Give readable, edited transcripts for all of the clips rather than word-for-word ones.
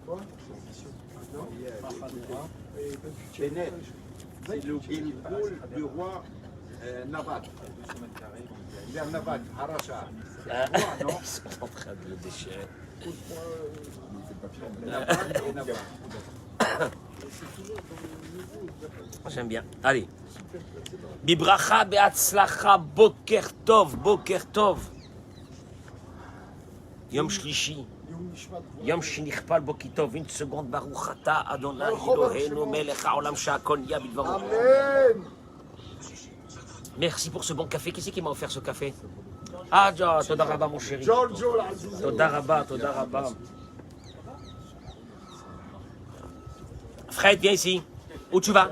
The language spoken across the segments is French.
Quoi? Non? Bennett, c'est le rôle du roi Navad. Il est à Navad, Haracha. Roi, non? Ils sont en train de le déchirer. Navad et Navad. J'aime bien. Allez. Bibracha be'atzlacha boker tov, boker tov. Yom shlishi. Yom shenichpal bokitov. Une seconde. Baruch ata Adonai Eloheinu melech haolam she'akol nהיה bidvaro. Amen. Merci pour ce bon café. Qui c'est qui m'a offert ce café? Ah, Toda Rabba, mon chéri. Giorgio l'Aziz. Toda Rabba, Toda Rabba. Fred, viens ici. Où tu vas?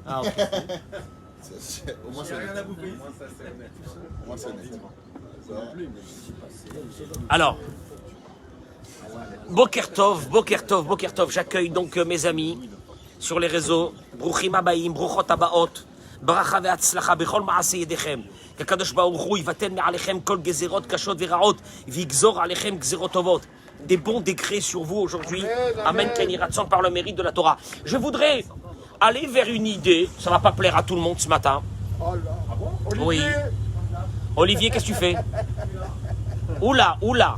Ah, ok. Au moins, c'est honnête. Au moins, c'est honnête. Alors, Bokertov, Bokertov, Bokertov, j'accueille donc mes amis sur les réseaux. Bruchim Abaim, Bruchot Abaot, Bracha ve'atzlacha bechol ma'aseh yedechem. Qu'Akadosh Baruch Hu yivatel me'alechem kol gezerot kashot ve'ra'ot, v'yigzor alechem gezerot tovot. Des bons décrets sur vous aujourd'hui. Amen, Ken Ratzon, par le mérite de la Torah. Je voudrais aller vers une idée, ça ne va pas plaire à tout le monde ce matin. Oh là. Olivier. Oui. Olivier, qu'est-ce que tu fais? Oula, oula.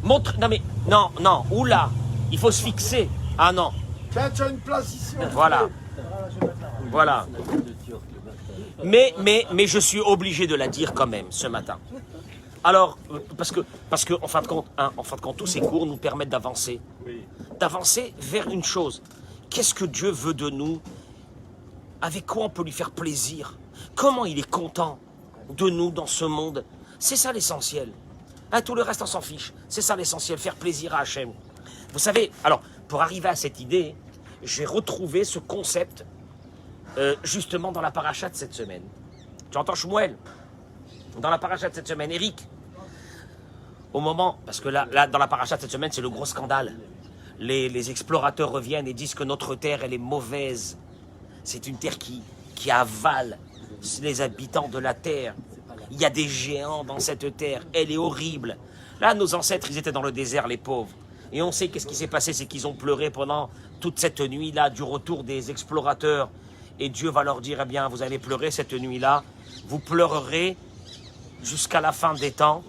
Montre. Non, mais. Non, non, oula. Il faut se fixer. Ah non. Tiens, tu as une place ici. Olivier. Voilà. Voilà. Mais je suis obligé de la dire quand même ce matin. Alors, parce que en fin de compte, tous ces cours nous permettent d'avancer. D'avancer vers une chose. Qu'est-ce que Dieu veut de nous? Avec quoi on peut lui faire plaisir? Comment il est content de nous dans ce monde? C'est ça l'essentiel. Hein, tout le reste, on s'en fiche. C'est ça l'essentiel, faire plaisir à Hachem. Vous savez, alors, pour arriver à cette idée, j'ai retrouvé ce concept justement dans la paracha de cette semaine. Tu entends Shmuel? Dans la paracha de cette semaine, Eric, au moment, parce que là dans la paracha de cette semaine, c'est le gros scandale. Les explorateurs reviennent et disent que notre terre, elle est mauvaise. C'est une terre qui avale les habitants de la terre. Il y a des géants dans cette terre. Elle est horrible. Là, nos ancêtres, ils étaient dans le désert, les pauvres. Et on sait qu'est-ce qui s'est passé, c'est qu'ils ont pleuré pendant toute cette nuit-là du retour des explorateurs. Et Dieu va leur dire, eh bien, vous allez pleurer cette nuit-là. Vous pleurerez jusqu'à la fin des temps.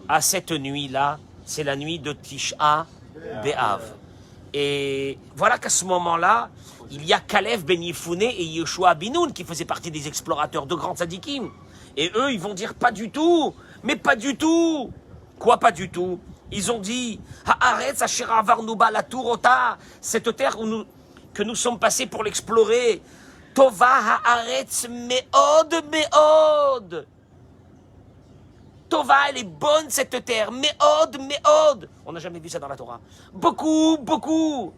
À cette nuit-là, c'est la nuit de Tisha B'Av. Et voilà qu'à ce moment-là, il y a Kalev Ben Yefouné et Yeshua Binoun qui faisaient partie des explorateurs de grands tzadikim. Et eux, ils vont dire pas du tout, mais pas du tout. Quoi, pas du tout? Ils ont dit Haaretz asher avarnu ba laturota, cette terre que nous sommes passés pour l'explorer. Tova haaretz meod meod. Tova, elle est bonne cette terre. Meod meod. On n'a jamais vu ça dans la Torah. Beaucoup, beaucoup.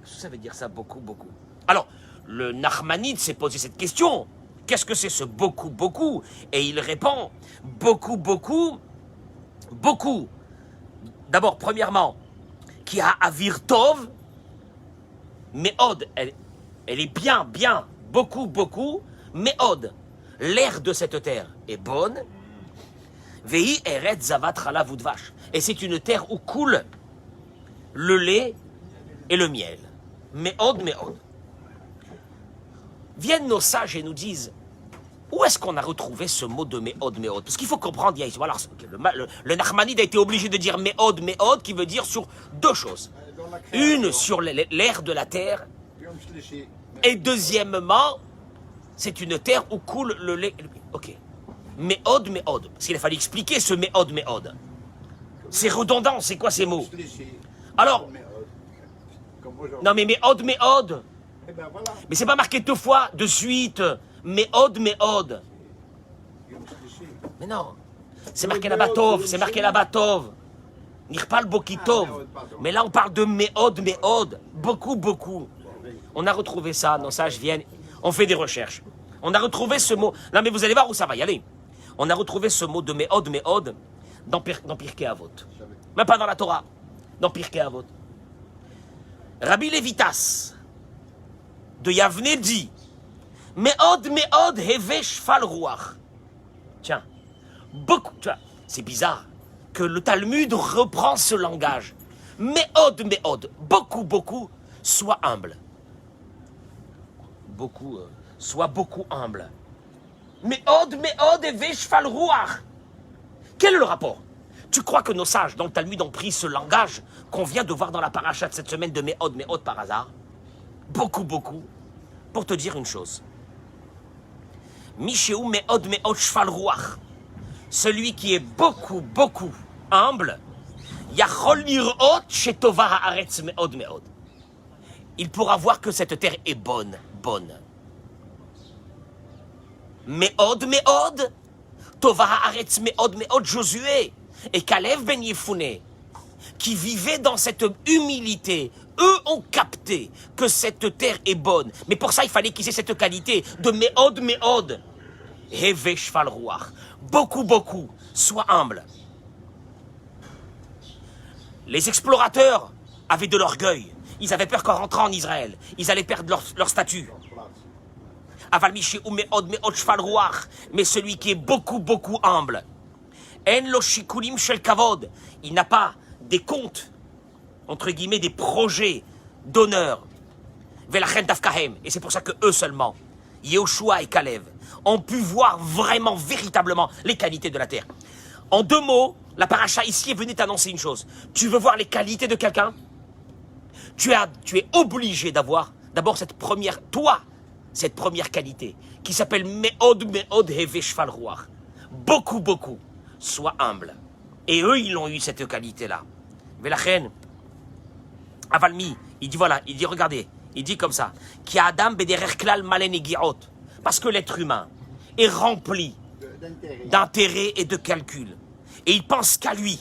Qu'est-ce que ça veut dire ça, beaucoup, beaucoup? Alors, le Nachmanide s'est posé cette question. Qu'est-ce que c'est ce beaucoup, beaucoup? Et il répond, beaucoup, beaucoup, beaucoup. D'abord, premièrement, qui a Avir Tov, Meod, elle est bien, bien, beaucoup, beaucoup, Meod. L'air de cette terre est bonne. Vehi Eret Zavat Chalav Udvash. Et c'est une terre où coule le lait et le miel. Meod, Meod. Viennent nos sages et nous disent, où est-ce qu'on a retrouvé ce mot de Meod, Meod? Parce qu'il faut comprendre, voilà, le Nachmanide a été obligé de dire Meod, Meod, qui veut dire sur deux choses. Une, sur l'air de la terre, et deuxièmement, c'est une terre où coule le lait. Ok. Meod, Meod. Parce qu'il a fallu expliquer ce Meod, Meod. C'est redondant, c'est quoi ces mots? Alors, non mais Meod, Meod. Mais c'est pas marqué deux fois de suite. Meod, Meod. Mais non. C'est marqué là-bas Tov. C'est marqué là-bas Tov. Nirpal Bokitov. Mais là on parle de Meod, Meod. Beaucoup, beaucoup. On a retrouvé ça. Nos sages viennent. On fait des recherches. On a retrouvé ce mot. Non mais vous allez voir où ça va y aller. On a retrouvé ce mot de Meod, Meod dans Pirkei Avot. Même pas dans la Torah. Dans Pirkei Avot. Rabbi Levitas de Yavne dit Meod, Meod, Heve Shfal Ruach. Tiens, beaucoup, tu vois, c'est bizarre. que le Talmud reprend ce langage. Méod, méod, beaucoup, beaucoup, sois humble. Beaucoup, sois beaucoup humble. Méod, méod, et veshfal ruach. Quel est le rapport? Tu crois que nos sages dans le Talmud ont pris ce langage qu'on vient de voir dans la paracha de cette semaine de méod, méod par hasard? Beaucoup, beaucoup. Pour te dire une chose. Mishéou méod, méod, shfal ruach. Celui qui est beaucoup, beaucoup humble, Yachol lirot shetova haaretz meod meod. Il pourra voir que cette terre est bonne, bonne. Meod meod, tova haaretz meod meod, Josué et Kalev ben Yefouné, qui vivaient dans cette humilité, eux ont capté que cette terre est bonne. Mais pour ça, il fallait qu'ils aient cette qualité de meod meod. Heve shfal ruach. Beaucoup, beaucoup. Sois humble. Les explorateurs avaient de l'orgueil. Ils avaient peur qu'en rentrant en Israël, ils allaient perdre leur statut. Aval miché ou meod meod shfal ruach. Mais celui qui est beaucoup, beaucoup humble. En lo shikulim shel kavod. Il n'a pas des comptes, entre guillemets, des projets d'honneur. Velachen dafkahem. Et c'est pour ça que eux seulement, Yehoshua et Kalev, ont pu voir vraiment, véritablement les qualités de la terre. En deux mots, la paracha ici est venue t'annoncer une chose. Tu veux voir les qualités de quelqu'un? Tu es obligé d'avoir d'abord cette première qualité qui s'appelle Meod Meod Heve Shfal Ruach. Beaucoup, beaucoup. Sois humble. Et eux, ils ont eu cette qualité-là. Velachen, Avalmi, il dit voilà, il dit regardez, il dit comme ça. Ki Adam bederech klal malen et giot. Parce que l'être humain est rempli d'intérêt et de calcul. Et il pense qu'à lui.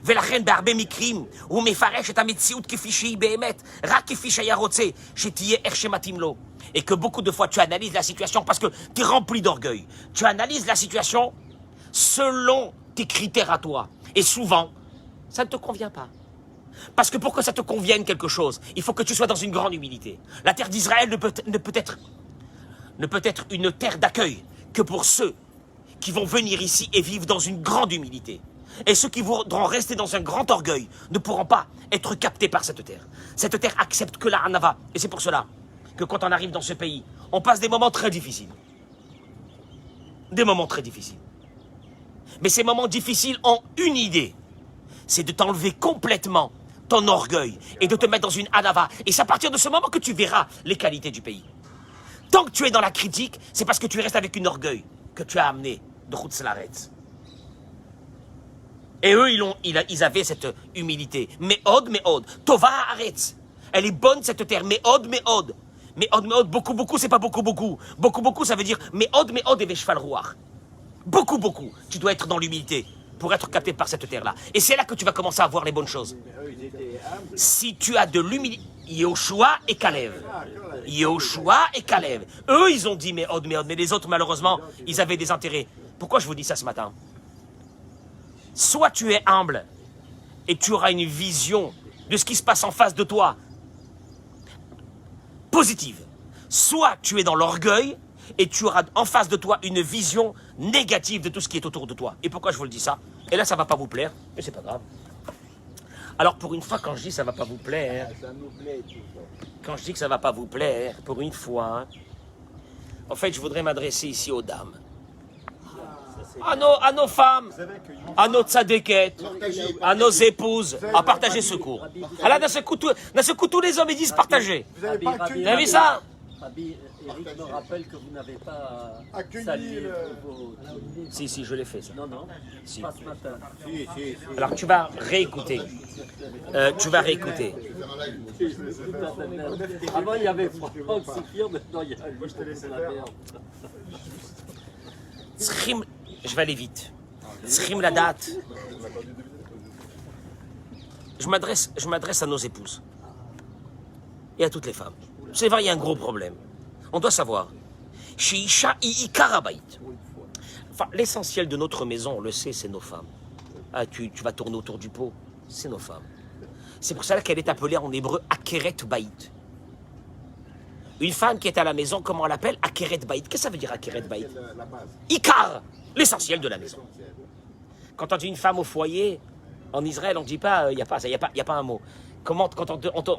ולכן בהרבה מקרים הוא מפרש את המציאות כפי שהיא באמת, רק כפי שהיה רוצה, שתהיה איך שמתאים לו. Et que beaucoup de fois tu analyses la situation parce que tu es rempli d'orgueil. Tu analyses la situation selon tes critères à toi. Et souvent, ça ne te convient pas. Parce que pour que ça te convienne quelque chose, il faut que tu sois dans une grande humilité. La terre d'Israël ne peut être une terre d'accueil que pour ceux qui vont venir ici et vivre dans une grande humilité. Et ceux qui voudront rester dans un grand orgueil ne pourront pas être captés par cette terre. Cette terre accepte que la hanava. Et c'est pour cela que quand on arrive dans ce pays, on passe des moments très difficiles. Des moments très difficiles. Mais ces moments difficiles ont une idée. C'est de t'enlever complètement ton orgueil et de te mettre dans une hanava. Et c'est à partir de ce moment que tu verras les qualités du pays. Tant que tu es dans la critique, c'est parce que tu restes avec une orgueil que tu as amené de Chutz-Laretz. Et eux, ils avaient cette humilité. Meod, meod. Tova haaretz. Elle est bonne cette terre. Meod, meod. Meod, meod. Beaucoup, beaucoup, c'est pas beaucoup, beaucoup. Beaucoup, beaucoup, ça veut dire meod, meod et veshfal ruach. Beaucoup, beaucoup. Tu dois être dans l'humilité pour être capté par cette terre-là. Et c'est là que tu vas commencer à voir les bonnes choses. Si tu as de l'humilité, Yehoshua et Kalev. Yehoshua et Kalev. Eux, ils ont dit meod, meod. Mais les autres, malheureusement, ils avaient des intérêts. Pourquoi je vous dis ça ce matin? Soit tu es humble et tu auras une vision de ce qui se passe en face de toi positive. Soit tu es dans l'orgueil et tu auras en face de toi une vision négative de tout ce qui est autour de toi. Et pourquoi je vous le dis ça? Et là, ça ne va pas vous plaire, mais c'est pas grave. Alors pour une fois, quand je dis ça ne va pas vous plaire, quand je dis que ça ne va pas vous plaire, pour une fois, en fait, je voudrais m'adresser ici aux dames. À nos femmes, à nos tzadékettes, à nos épouses, à partager ce cours. Alors, dans ce coup, tous les hommes ils disent partager. Vous n'avez pas Vous accueilli avez vu ça? Rabbi, Eric me rappelle que vous n'avez pas Accueilli salué le- vos... Si, je l'ai fait ça. Non, non, Si. pas ce matin. Alors tu vas réécouter. Avant, il y avait Franck Sifir, maintenant il y a lui. La merde. Tzrim, je vais aller vite. Tzrim la date. Je m'adresse à nos épouses et à toutes les femmes. C'est vrai, il y a un gros problème. On doit savoir. Sheisha i'ikar habayit. Enfin, l'essentiel de notre maison, on le sait, c'est nos femmes. Ah, tu vas tourner autour du pot, c'est nos femmes. C'est pour cela qu'elle est appelée en hébreu Akeret Baït. Une femme qui est à la maison, comment on l'appelle? Akeret Baït. Qu'est-ce que ça veut dire Akeret Baït? Ikar, l'essentiel de la maison. quand on dit une femme au foyer, en Israël, on ne dit pas, il n'y a pas ça, il n'y a pas un mot. Comment, quand on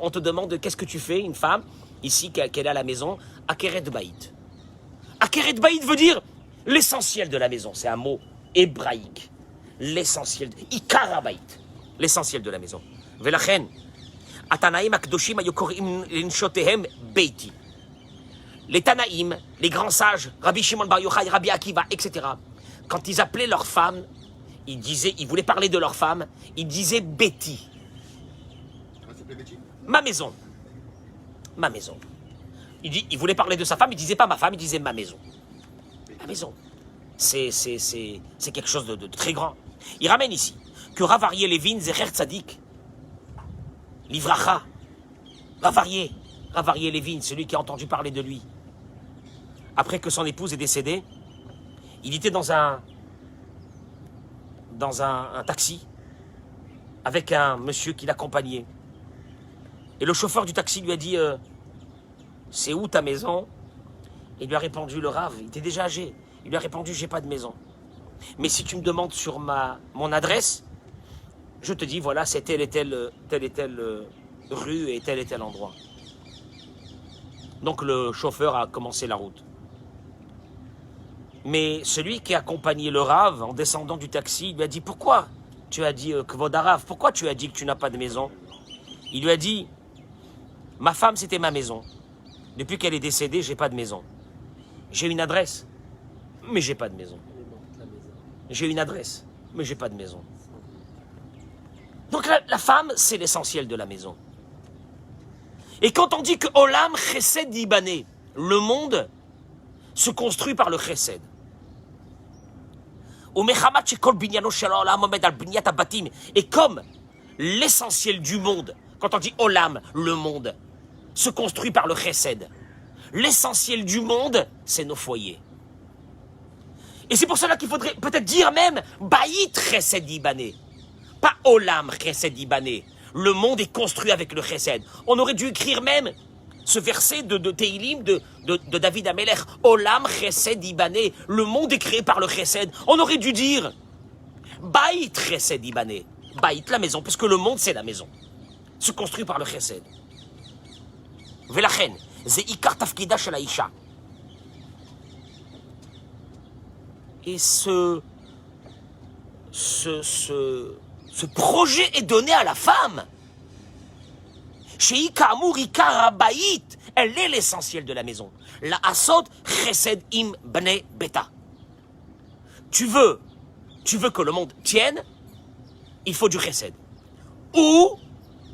te demande qu'est-ce que tu fais, une femme, ici, qu'elle est à la maison, Akeret Baït. Akeret Baït veut dire l'essentiel de la maison. C'est un mot hébraïque. L'essentiel, Ikara Baït. L'essentiel de la maison. Velachen, Atanaïm Akdoshim Ayokorim Linshotehem Beiti. Les Tanaïm, les grands sages, Rabbi Shimon Bar Yochai, Rabbi Akiva, etc., quand ils appelaient leurs femmes, ils voulaient parler de leurs femmes, ils disaient Beti. Ma maison. Ma maison. Il voulait parler de sa femme, il disait pas ma femme, il disait ma maison. Ma maison. C'est quelque chose de très grand. Il ramène ici que Ravarié Lévin, Zecher Tzadik, Livracha, Ravarié Lévin, celui qui a entendu parler de lui. Après que son épouse est décédée, il était dans un taxi avec un monsieur qui l'accompagnait. Et le chauffeur du taxi lui a dit c'est où ta maison? Il lui a répondu, le Rav, il était déjà âgé. Il lui a répondu, j'ai pas de maison. Mais si tu me demandes sur mon adresse, je te dis, voilà, c'est telle et telle rue et tel endroit. Donc le chauffeur a commencé la route. Mais celui qui a accompagné le Rav en descendant du taxi, il lui a dit, pourquoi tu as dit Kvod Harav, pourquoi tu as dit que tu n'as pas de maison? Il lui a dit, ma femme c'était ma maison. Depuis qu'elle est décédée, j'ai pas de maison. J'ai une adresse, mais j'ai pas de maison. J'ai une adresse, mais j'ai pas de maison. Donc la femme, c'est l'essentiel de la maison. Et quand on dit que Olam Chesed Ibané, le monde se construit par le Chesed. Et comme l'essentiel du monde, quand on dit Olam, le monde, se construit par le Chesed, l'essentiel du monde, c'est nos foyers. Et c'est pour cela qu'il faudrait peut-être dire même Baït Chesed Ibané, pas Olam Chesed Ibané. Le monde est construit avec le Chesed. On aurait dû écrire même ce verset de Teilim de David Amelech, Olam Chesed Ibané, le monde est créé par le Chesed. On aurait dû dire Baït Chesed Ibané, Baït la maison, puisque le monde c'est la maison, se construit par le Chesed. Velachen, ze ikar tafkida shel haisha. Et ce projet est donné à la femme. Sheika Amour Ikar Abayit, elle est l'essentiel de la maison. La Asod Chesed im Bnei Beta. Tu veux que le monde tienne, il faut du Chesed. Ou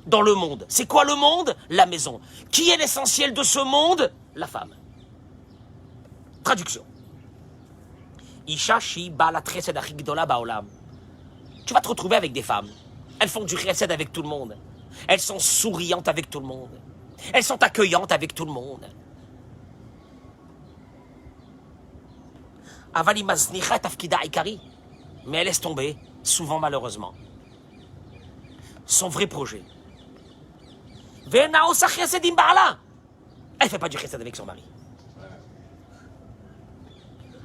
dans le monde. C'est quoi le monde? La maison. Qui est l'essentiel de ce monde? La femme. Traduction. Isha shi bala chesed achik gdola baolam. Tu vas te retrouver avec des femmes. Elles font du chesed avec tout le monde. Elles sont souriantes avec tout le monde. Elles sont accueillantes avec tout le monde. Avali maznicha tafkida ikari. Mais elle laisse tomber, souvent malheureusement, son vrai projet. Elle ne fait pas du chesed avec son mari.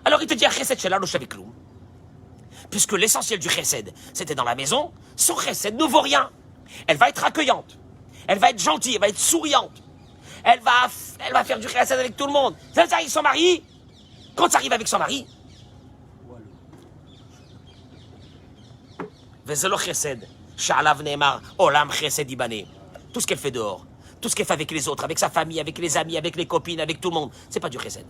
Alors il te dit, puisque l'essentiel du chesed, c'était dans la maison, son chesed ne vaut rien. Elle va être accueillante, elle va être gentille, elle va être souriante, elle va faire du chesed avec tout le monde. Ça arrive avec son mari, quand ça arrive avec son mari, tout ce qu'elle fait dehors, tout ce qu'elle fait avec les autres, avec sa famille, avec les amis, avec les copines, avec tout le monde, c'est pas du chesed.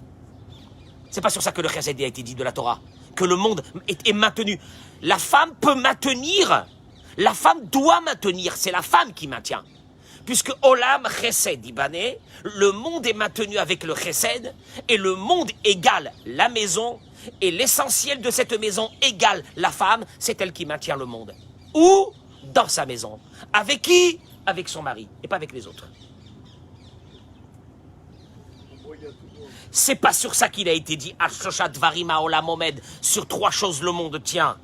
C'est pas sur ça que le chesed a été dit de la Torah, que le monde est maintenu. La femme peut maintenir, la femme doit maintenir, c'est la femme qui maintient. Puisque Olam Chesed Ibané, le monde est maintenu avec le chesed, et le monde égale la maison, et l'essentiel de cette maison égale la femme, c'est elle qui maintient le monde. Ou dans sa maison. Avec qui? Avec son mari, et pas avec les autres. C'est pas sur ça qu'il a été dit Al-Shoshat Varima Olam Omed, sur 3 choses le monde tient.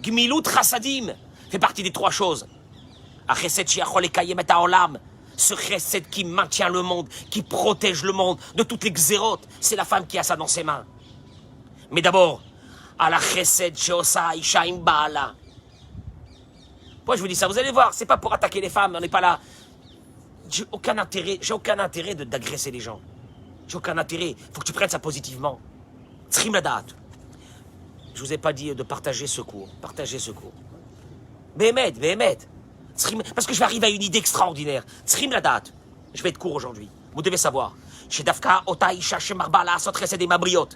Gmilut Chassadim fait partie des 3 choses. Achesed Shiachol Ekayem et Haolam, ce chesed qui maintient le monde, qui protège le monde de toutes les xérotes, c'est la femme qui a ça dans ses mains. Mais d'abord, à la chesed sheosa isha im baala. Pourquoi je vous dis ça? Vous allez voir, c'est pas pour attaquer les femmes, on n'est pas là. J'ai aucun intérêt d'agresser les gens. J'ai aucun intérêt. Il faut que tu prennes ça positivement. Trim la date. Je vous ai pas dit de partager ce cours. Partagez ce cours. Béhémet. Parce que je vais arriver à une idée extraordinaire. Trim la date. Je vais être court aujourd'hui. Vous devez savoir. Chez Dafka, Otaïcha, chez Marbala, Sotressed et Mabriot.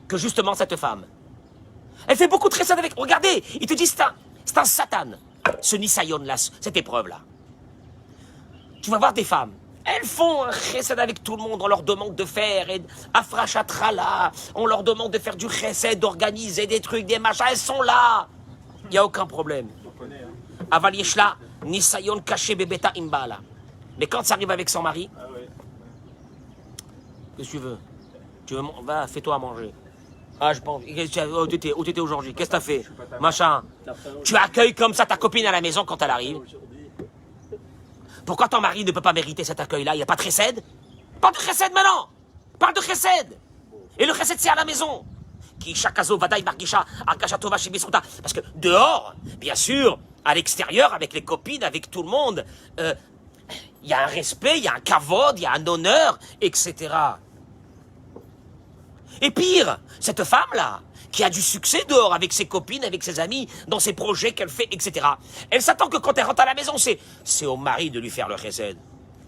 Que justement cette femme. Elle fait beaucoup de chesed avec. Regardez, il te dit c'est un satan. Ce Nisayon là, cette épreuve là. Tu vas voir des femmes. Elles font un chesed avec tout le monde. On leur demande de faire afrachatrala. On leur demande de faire du chesed, d'organiser des trucs, des machins. Elles sont là. Il n'y a aucun problème. Aval yeshla, nisayon caché bebeta imbala. Mais quand ça arrive avec son mari, qu'est-ce que tu veux? Va, fais-toi à manger. Ah, je pense. Où t'étais aujourd'hui? Qu'est-ce que t'as fait? Machin. Tu accueilles comme ça ta copine à la maison quand elle arrive. Pourquoi ton mari ne peut pas mériter cet accueil-là? Il n'y a pas de chesed? Pas de chesed maintenant! Parle de chesed! Et le chesed, c'est à la maison. Parce que dehors, bien sûr, à l'extérieur, avec les copines, avec tout le monde, il y a un respect, il y a un kavod, il y a un honneur, etc. Et pire, cette femme-là, qui a du succès dehors avec ses copines, avec ses amis, dans ses projets qu'elle fait, etc. Elle s'attend que quand elle rentre à la maison, c'est au mari de lui faire le chesed.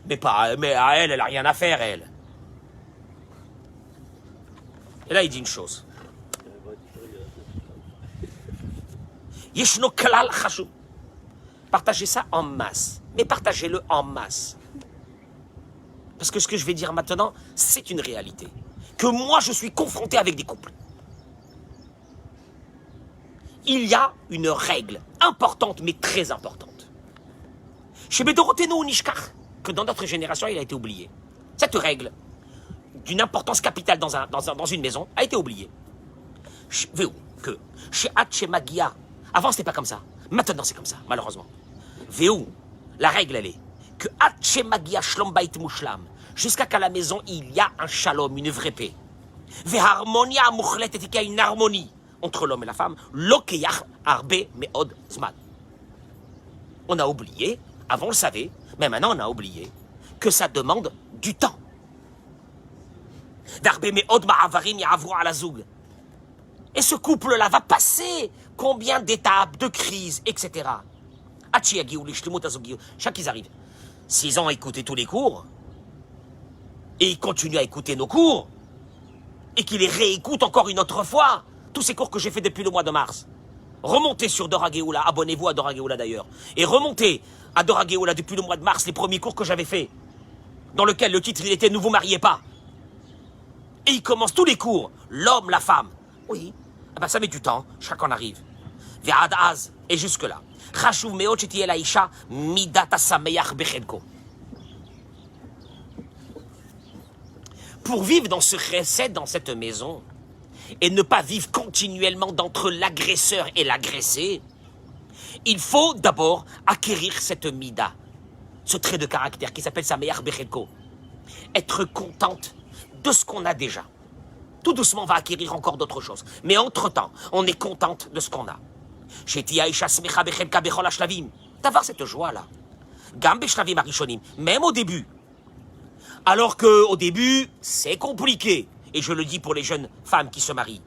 Mais à elle, elle n'a rien à faire, elle. Et là, il dit une chose. Yeshno klal chashou. Partagez ça en masse. Mais partagez-le en masse. Parce que ce que je vais dire maintenant, c'est une réalité. Que moi, je suis confronté avec des couples. Il y a une règle importante, mais très importante. Chez Bedoroteno ou Nishkar, que dans notre génération, il a été oublié. Cette règle, d'une importance capitale dans une maison, a été oubliée. Que chez Hatche Magia, avant c'était pas comme ça. Maintenant c'est comme ça, malheureusement. Véou, la règle elle est que Hatche Magia Shlombait Mushlam, jusqu'à qu'à la maison il y a un shalom, une vraie paix. Veharmonia Muchlet et qu'il y a une harmonie entre l'homme et la femme. Lokeyach Arbe Meod Zman. On a oublié, avant on le savait, mais maintenant on a oublié que ça demande du temps. D'Arbe Meod Ma'avarim Ya'avru ala Zoug. Et ce couple-là va passer combien d'étapes, de crises, etc. Chaque qu'ils arrivent. S'ils ont écouté tous les cours, et ils continuent à écouter nos cours, et qu'ils les réécoutent encore une autre fois, tous ces cours que j'ai fait depuis le mois de mars. Remontez sur Dora Geoula, abonnez-vous à Dora Geoula d'ailleurs, et remontez à Dora Geoula depuis le mois de mars, les premiers cours que j'avais fait, dans lequel le titre il était « Ne vous mariez pas ». Et ils commencent tous les cours, l'homme, la femme. Oui, ah ben ça met du temps, chacun arrive. Ve'adaz, et jusque-là. Chashuv meot shetiye laisha midat hasameach bechedko. Pour vivre dans ce chesed, dans cette maison, et ne pas vivre continuellement d'entre l'agresseur et l'agressé, il faut d'abord acquérir cette mida, ce trait de caractère qui s'appelle sameach bechedko. Être contente de ce qu'on a déjà. Tout doucement, on va acquérir encore d'autres choses. Mais entre-temps, on est contente de ce qu'on a. D'avoir cette joie-là. Même au début. Alors qu'au début, c'est compliqué. Et je le dis pour les jeunes femmes qui se marient.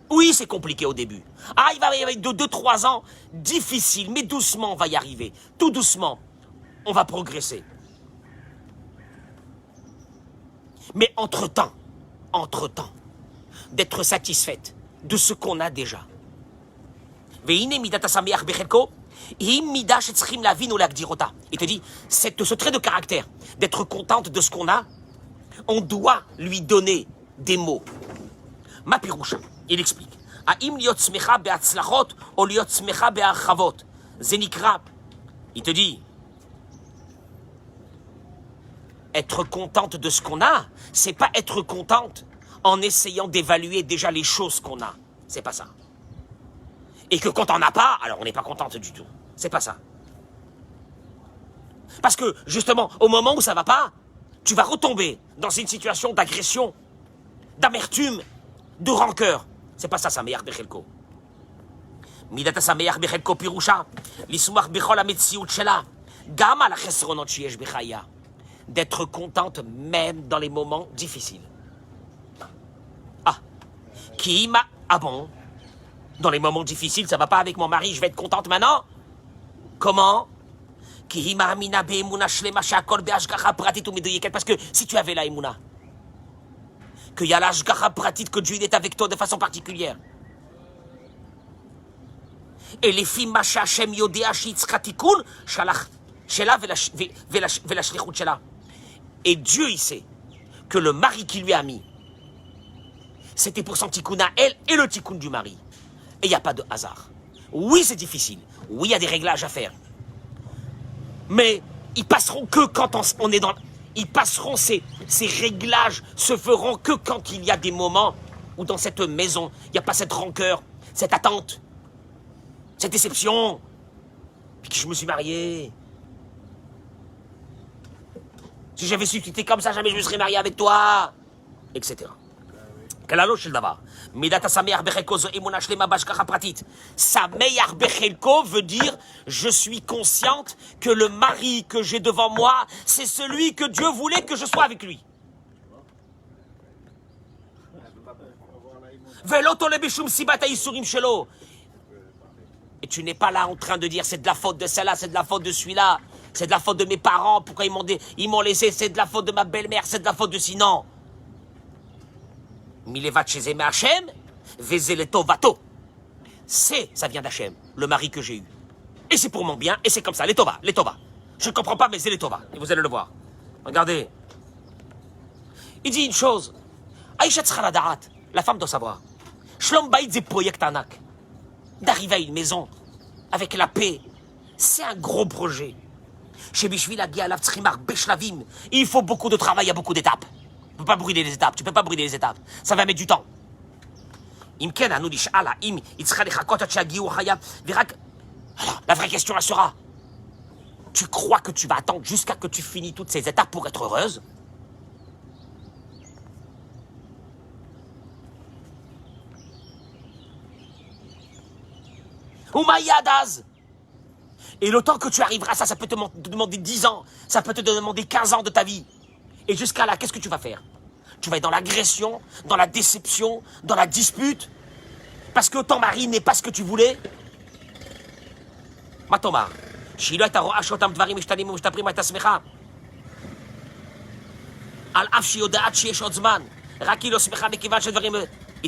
Oui, c'est compliqué au début. Ah, il va y avoir 2-3 ans, difficile, mais doucement, on va y arriver. Tout doucement, on va progresser. Mais entre-temps, d'être satisfaite de ce qu'on a déjà. Il te dit, ce trait de caractère, d'être contente de ce qu'on a, on doit lui donner des mots. Ma piroucha, il explique. Il te dit, être contente de ce qu'on a, c'est pas être contente en essayant d'évaluer déjà les choses qu'on a. C'est pas ça. Et que quand on n'a pas, alors on n'est pas contente du tout. C'est pas ça. Parce que, justement, au moment où ça va pas, tu vas retomber dans une situation d'agression, d'amertume, de rancœur. C'est pas ça, Sameach Bechelko. Midata Sameach Bechelko Pirusha, l'Ismach Bechol HaMetziut Shela, Gam al HaChesronot Sheyesh Bechaya. D'être contente même dans les moments difficiles. Ah, ah bon? Dans les moments difficiles, ça va pas avec mon mari, je vais être contente maintenant? Comment? Parce que si tu avais la Emouna, qu'il y a l'ashgacha pratit, que Dieu est avec toi de façon particulière. Et les filles Masha Hashem Yodea Shitzka Tikun, Shalach, Shela Velashlichut Shela. Et Dieu, il sait que le mari qui lui a mis, c'était pour son tikkun à elle et le tikkun du mari. Et il n'y a pas de hasard. Oui, c'est difficile. Oui, il y a des réglages à faire. Mais ils passeront que quand on est dans... Ils passeront, ces réglages se feront que quand il y a des moments où dans cette maison, il n'y a pas cette rancœur, cette attente, cette déception. Puis que je me suis marié. Si j'avais su que tu étais comme ça, jamais je me serais marié avec toi. Etc. Kalalo shel davar. Midata sameach bechelko zo emuna shlema bashkacha pratit. Sameach bechelko veut dire je suis consciente que le mari que j'ai devant moi, c'est celui que Dieu voulait que je sois avec lui. Velo tole bishum sibat haisurim shelo. Et tu n'es pas là en train de dire c'est de la faute de celle-là, c'est de la faute de celui-là, c'est de la faute de mes parents, pourquoi ils m'ont laissé, c'est de la faute de ma belle-mère, c'est de la faute de sinon. Milevat shezeme Hashem, vezeleto vato. Ça vient d'Hachem, le mari que j'ai eu. Et c'est pour mon bien, et c'est comme ça, les tova. Je ne comprends pas, mais c'est les tova, et vous allez le voir. Regardez. Il dit une chose. Aïcha Tzchaladarat, la femme doit savoir. Shlom Bayit ze project anak. D'arriver à une maison avec la paix, c'est un gros projet. Chez Bishvil Agia Alav Tzrimar Beshlavim, il faut beaucoup de travail, il y a beaucoup d'étapes. Tu peux pas brûler les étapes, ça va mettre du temps. Alors, la vraie question, elle sera, tu crois que tu vas attendre jusqu'à que tu finis toutes ces étapes pour être heureuse? Ou Mayadaz. Et le temps que tu arriveras, ça peut te demander 10 ans, ça peut te demander 15 ans de ta vie. Et jusqu'à là, qu'est-ce que tu vas faire? Tu vas être dans l'agression, dans la déception, dans la dispute, parce que ton mari n'est pas ce que tu voulais. Matoma, il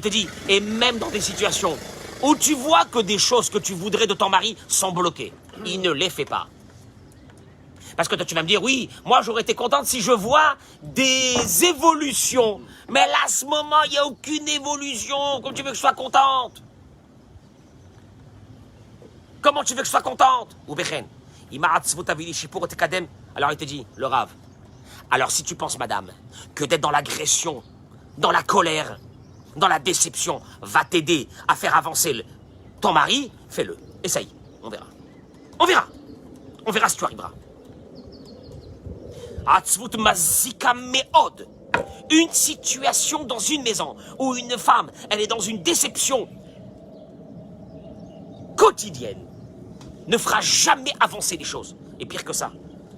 te dit, et même dans des situations où tu vois que des choses que tu voudrais de ton mari sont bloquées, il ne les fait pas. Parce que toi, tu vas me dire, oui, moi, j'aurais été contente si je vois des évolutions. Mais là, à ce moment, il n'y a aucune évolution. Comment tu veux que je sois contente? Comment tu veux que je sois contente? Ou Bechen, alors il te dit, le Rav, alors si tu penses, madame, que d'être dans l'agression, dans la colère, dans la déception, va t'aider à faire avancer ton mari, fais-le. Essaye, on verra. On verra. On verra si tu arriveras. Une situation dans une maison où une femme, elle est dans une déception quotidienne, ne fera jamais avancer les choses. Et pire que ça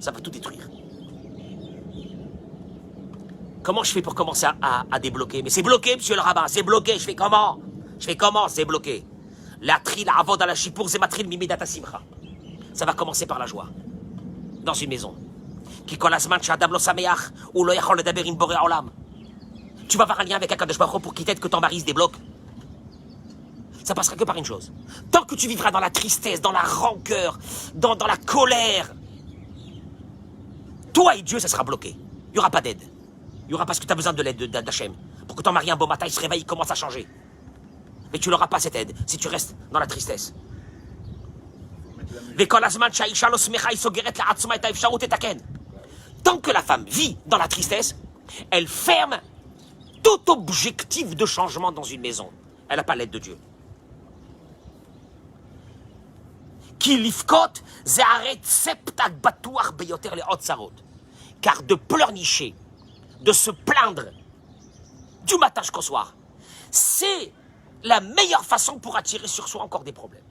va tout détruire. Comment je fais pour commencer à débloquer? Mais c'est bloqué, monsieur le rabbin, c'est bloqué. Je fais comment? C'est bloqué. La tri, la avod à la chipour, c'est matril mimidata simcha. Ça va commencer par la joie. Dans une maison. Tu vas avoir un lien avec Akadosh Baruch Hu pour qu'il t'aide que ton mari se débloque. Ça passera que par une chose. Tant que tu vivras dans la tristesse, dans la rancœur, dans la colère, toi et Dieu, ça sera bloqué. Il n'y aura pas d'aide. Il n'y aura pas ce que tu as besoin de l'aide d'Hachem. Pour que ton mari un beau matin, il se réveille, il commence à changer. Mais tu n'auras pas cette aide si tu restes dans la tristesse. Tant que la femme vit dans la tristesse, elle ferme tout objectif de changement dans une maison. Elle n'a pas l'aide de Dieu. Car de pleurnicher, de se plaindre du matin jusqu'au soir, c'est la meilleure façon pour attirer sur soi encore des problèmes.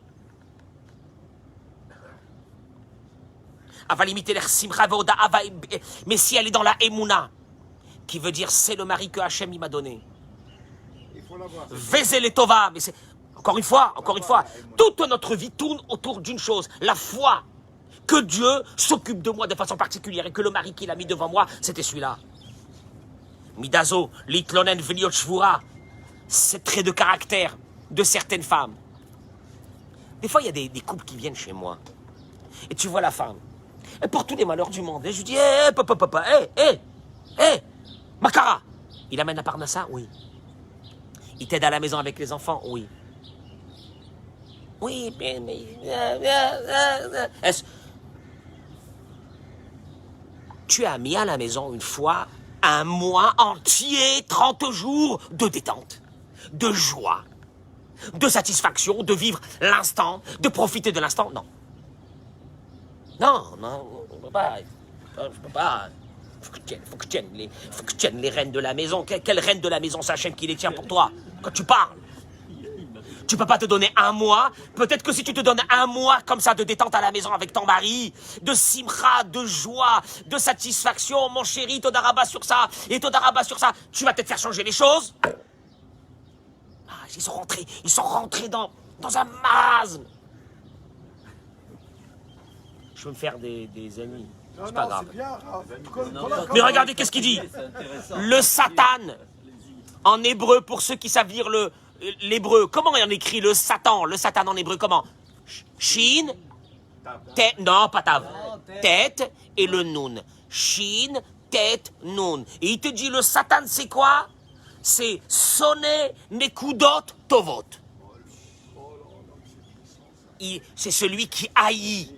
Mais si elle est dans la Emouna, qui veut dire c'est le mari que Hachem il m'a donné. Il faut l'avoir. Vezele Tova, mais c'est encore une fois, toute notre vie tourne autour d'une chose, la foi. Que Dieu s'occupe de moi de façon particulière et que le mari qu'il a mis devant moi, c'était celui-là. Midazo, litlonen veliot shvura, c'est trait de caractère de certaines femmes. Des fois, il y a des couples qui viennent chez moi. Et tu vois la femme. Elle porte tous les malheurs du monde. Et je lui dis, papa, Makara. Il amène la parnassa? Oui. Il t'aide à la maison avec les enfants? Oui. Oui, mais... Tu as mis à la maison une fois un mois entier, 30 jours de détente, de joie, de satisfaction, de vivre l'instant, de profiter de l'instant? Non. Non, on ne peut pas. Je peux pas. Faut que tu tiennes les rênes de la maison. Quelle reine de la maison, c'est Hachem qui les tient pour toi? Quand tu parles. Tu peux pas te donner un mois. Peut-être que si tu te donnes un mois comme ça de détente à la maison avec ton mari, de simcha, de joie, de satisfaction, mon chéri, Todaraba sur ça, et Todaraba sur ça, tu vas peut-être faire changer les choses. Ah, ils sont rentrés dans un marasme. Je veux me faire des amis. C'est pas grave. C'est bien, Mais regardez qu'est-ce qu'il dit. Le Satan, en hébreu, pour ceux qui savent lire l'hébreu, comment on écrit le Satan en hébreu, comment? Shin, tête, non, pas tav. Tête et le noun. Shin, tête, noun. Et il te dit, le Satan, c'est quoi? C'est sonner nekudot tovot. C'est celui qui haït.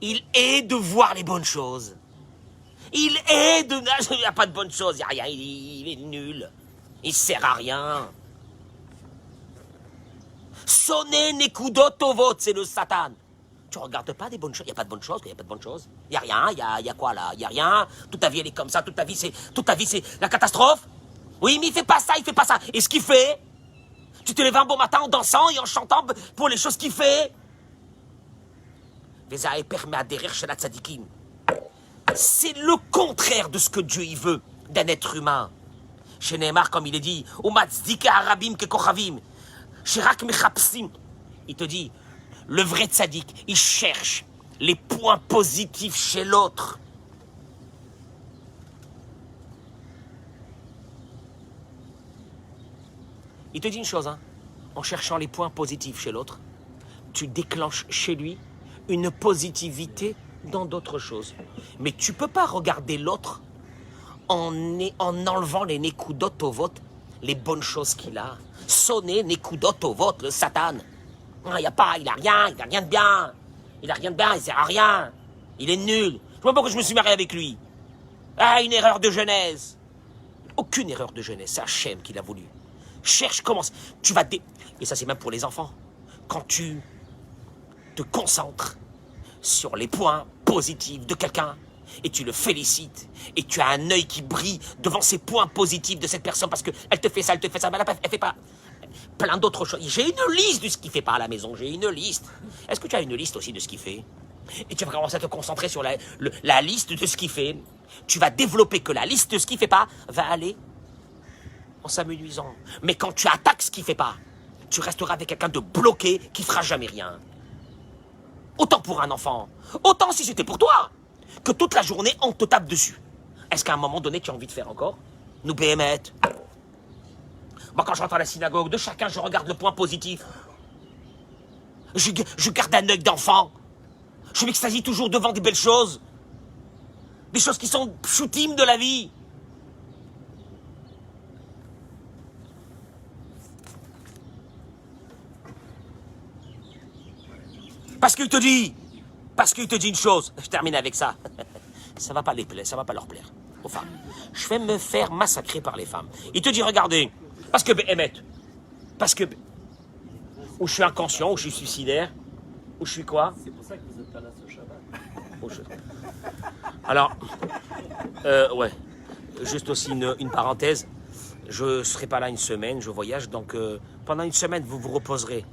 Il est de voir les bonnes choses. Il est de... Il n'y a pas de bonnes choses, il n'y a rien, il est nul. Il ne sert à rien. Sonner nekudot tovot, c'est le Satan. Tu ne regardes pas des bonnes choses, il n'y a pas de bonnes choses, il n'y a pas de bonnes choses. Il n'y a rien, il y a quoi là? Il n'y a rien. Toute ta vie elle est comme ça, toute ta vie c'est la catastrophe. Oui, mais il fait pas ça. Et ce qu'il fait, tu te lèves un bon matin en dansant et en chantant pour les choses qu'il fait. C'est le contraire de ce que Dieu y veut d'un être humain. Chez Neymar, comme il est dit, il te dit, le vrai tzaddik, il cherche les points positifs chez l'autre. Il te dit une chose, en cherchant les points positifs chez l'autre, tu déclenches chez lui une positivité dans d'autres choses. Mais tu ne peux pas regarder l'autre en enlevant les nekudot tovot, les bonnes choses qu'il a. Sonner nekudot tovot, le Satan. Il n'a rien de bien. Il ne sert à rien. Il est nul. Je vois pas pourquoi je me suis marié avec lui. Ah, une erreur de jeunesse. Aucune erreur de jeunesse, c'est Hachem qui l'a voulu. Cherche, commence. Et ça, c'est même pour les enfants. Quand tu te concentres sur les points positifs de quelqu'un et tu le félicites et tu as un œil qui brille devant ces points positifs de cette personne parce qu'elle te fait ça, mais elle fait pas plein d'autres choses. J'ai une liste de ce qu'il fait pas à la maison, j'ai une liste. Est-ce que tu as une liste aussi de ce qu'il fait? Et tu vas commencer à te concentrer sur la liste de ce qu'il fait. Tu vas développer que la liste de ce qu'il fait pas va aller en s'amenuisant. Mais quand tu attaques ce qu'il fait pas, tu resteras avec quelqu'un de bloqué qui fera jamais rien. Autant pour un enfant, autant si c'était pour toi, que toute la journée on te tape dessus. Est-ce qu'à un moment donné tu as envie de faire encore? Nous béhémeth. Moi quand je rentre à la synagogue, de chacun je regarde le point positif. Je garde un œil d'enfant. Je m'extasie toujours devant des belles choses. Des choses qui sont pshutim de la vie. Parce qu'il te dit une chose, je termine avec ça, ça va pas leur plaire aux femmes. Je vais me faire massacrer par les femmes. Il te dit, regardez, parce que ou je suis inconscient, ou je suis suicidaire, ou je suis quoi? C'est pour ça que vous êtes pas là ce Shabbat. Alors, ouais, juste aussi une parenthèse. Je ne serai pas là une semaine, je voyage, donc pendant une semaine, vous vous reposerez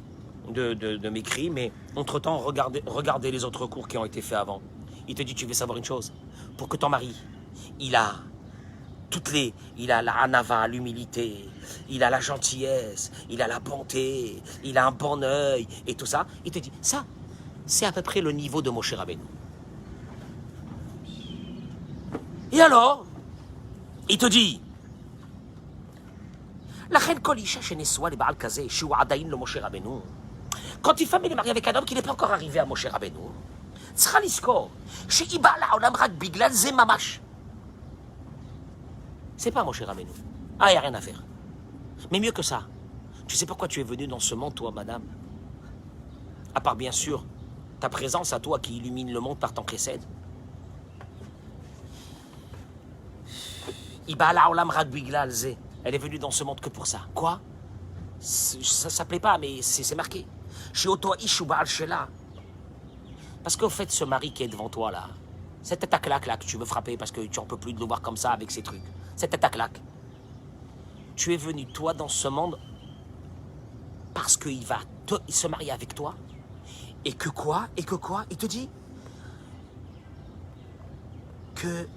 de mes cris, mais entre-temps, regardez les autres cours qui ont été faits avant. Il te dit, tu veux savoir une chose? Pour que ton mari, il a la hanava, l'humilité, il a la gentillesse, il a la bonté, il a un bon œil, et tout ça, il te dit, ça, c'est à peu près le niveau de Moshe Rabbeinu. Et alors, il te dit, quand une femme est mariée avec un homme qui n'est pas encore arrivé à Moshe Rabbeinu, c'est pas Moshe Rabbeinu. Ah, il n'y a rien à faire. Mais mieux que ça, tu sais pourquoi tu es venu dans ce monde, toi, madame? À part, bien sûr, ta présence à toi qui illumine le monde par ton précède. Elle est venue dans ce monde que pour ça. Quoi? Ça plaît pas, mais c'est marqué. Parce qu'au fait, ce mari qui est devant toi, là, cette attaque-là que tu veux frapper parce que tu n'en peux plus de le voir comme ça avec ces trucs. Cette attaque-là. Tu es venu, toi, dans ce monde parce qu'il va se marier avec toi. Et que quoi? Il te dit que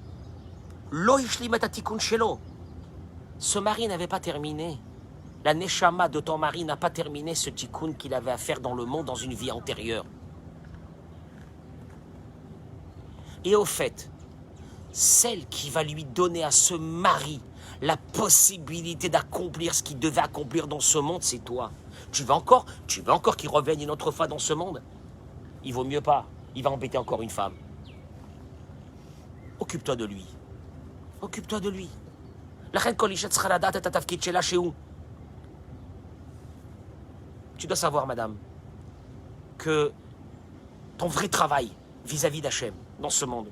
ce mari n'avait pas terminé. La neshama de ton mari n'a pas terminé ce tikkun qu'il avait à faire dans le monde dans une vie antérieure. Et au fait, celle qui va lui donner à ce mari la possibilité d'accomplir ce qu'il devait accomplir dans ce monde, c'est toi. Tu veux encore qu'il revienne une autre fois dans ce monde? Il vaut mieux pas. Il va embêter encore une femme. Occupe-toi de lui. Occupe-toi de lui. Tu dois savoir, madame, que ton vrai travail vis-à-vis d'Hachem dans ce monde,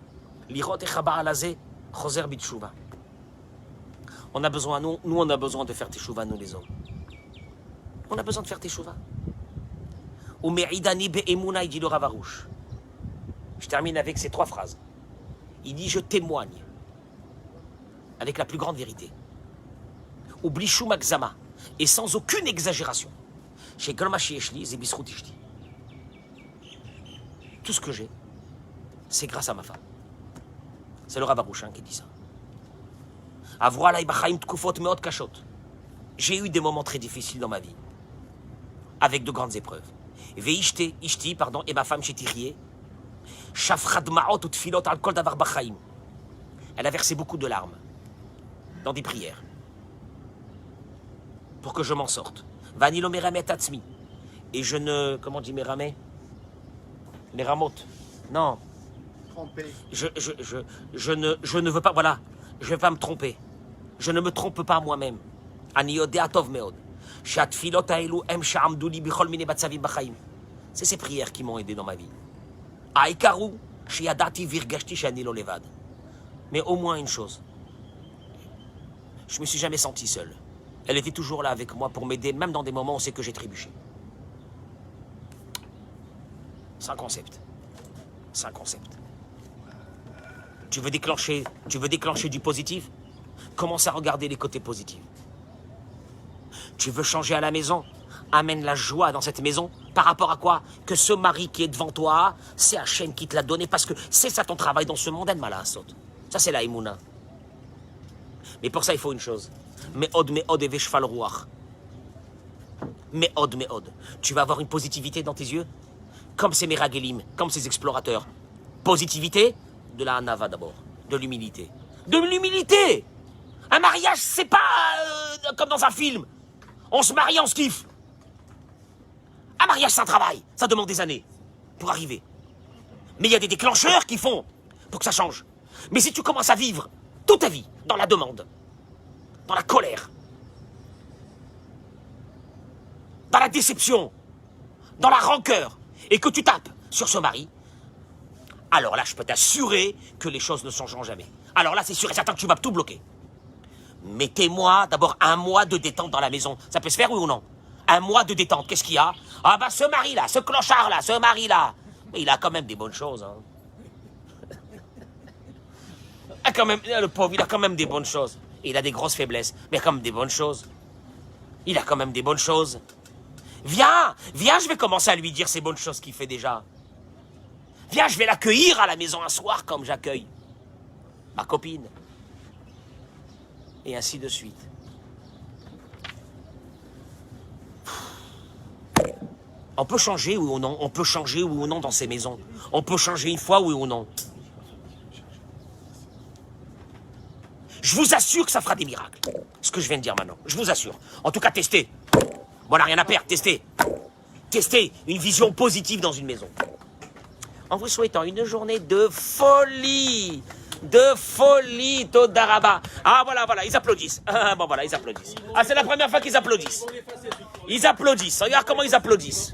on a besoin, nous on a besoin de faire teshuva, nous les hommes. On a besoin de faire teshuva. Il dit le Rav Arush. Je termine avec ces 3 phrases. Il dit, je témoigne avec la plus grande vérité. Oubli Shumakzama, et sans aucune exagération. Chez Galmashi Eshli, Zebisrout Ishti. Tout ce que j'ai, c'est grâce à ma femme. C'est le Rav Arush qui dit ça. J'ai eu des moments très difficiles dans ma vie, avec de grandes épreuves. Ishti, et ma femme Chétirié, elle a versé beaucoup de larmes dans des prières pour que je m'en sorte. Et je ne... Comment on dit Méramé? Les ramotes. Non. Trompé. Je ne veux pas... Voilà. Je ne vais pas me tromper. Je ne me trompe pas moi-même. C'est ces prières qui m'ont aidé dans ma vie. Mais au moins une chose. Je ne me suis jamais senti seul. Elle était toujours là avec moi pour m'aider, même dans des moments où c'est que j'ai trébuché. C'est un concept. C'est un concept. Tu veux déclencher du positif? Commence à regarder les côtés positifs. Tu veux changer à la maison? Amène la joie dans cette maison. Par rapport à quoi? Que ce mari qui est devant toi, c'est Hachem qui te l'a donné parce que c'est ça ton travail dans ce monde. Ça, c'est la Emouna. Mais pour ça, il faut une chose. Me'od et veshfal ruach. Me'od. Tu vas avoir une positivité dans tes yeux, comme ces Meragelim, comme ces explorateurs. Positivité, de la hanava d'abord, de l'humilité. De l'humilité! Un mariage, c'est pas comme dans un film. On se marie, on se kiffe. Un mariage, c'est un travail. Ça demande des années pour arriver. Mais il y a des déclencheurs qui font pour que ça change. Mais si tu commences à vivre toute ta vie dans la demande, dans la colère, dans la déception, dans la rancœur, et que tu tapes sur ce mari, alors là, je peux t'assurer que les choses ne changeront jamais. Alors là, c'est sûr et certain que tu vas tout bloquer. Mettez-moi d'abord 1 mois de détente dans la maison. Ça peut se faire, oui ou non? 1 mois de détente, qu'est-ce qu'il y a? Ah bah ce mari-là, ce clochard-là, ce mari-là, il a quand même des bonnes choses. Hein. Quand même, le pauvre, il a quand même des bonnes choses. Il a des grosses faiblesses, mais quand même des bonnes choses. Il a quand même des bonnes choses. Viens, viens, je vais commencer à lui dire ces bonnes choses qu'il fait déjà. Viens, je vais l'accueillir à la maison un soir comme j'accueille ma copine. Et ainsi de suite. On peut changer oui ou non, on peut changer oui ou non dans ces maisons. On peut changer une fois oui ou non. Je vous assure que ça fera des miracles. Ce que je viens de dire maintenant, je vous assure. En tout cas, testez. Voilà, rien à perdre, testez. Testez une vision positive dans une maison. En vous souhaitant une journée de folie. De folie, Todaraba. Ah, voilà, ils applaudissent. Ah, bon, voilà, ils applaudissent. Ah, c'est la première fois qu'ils applaudissent. Ils applaudissent. Regarde comment ils applaudissent.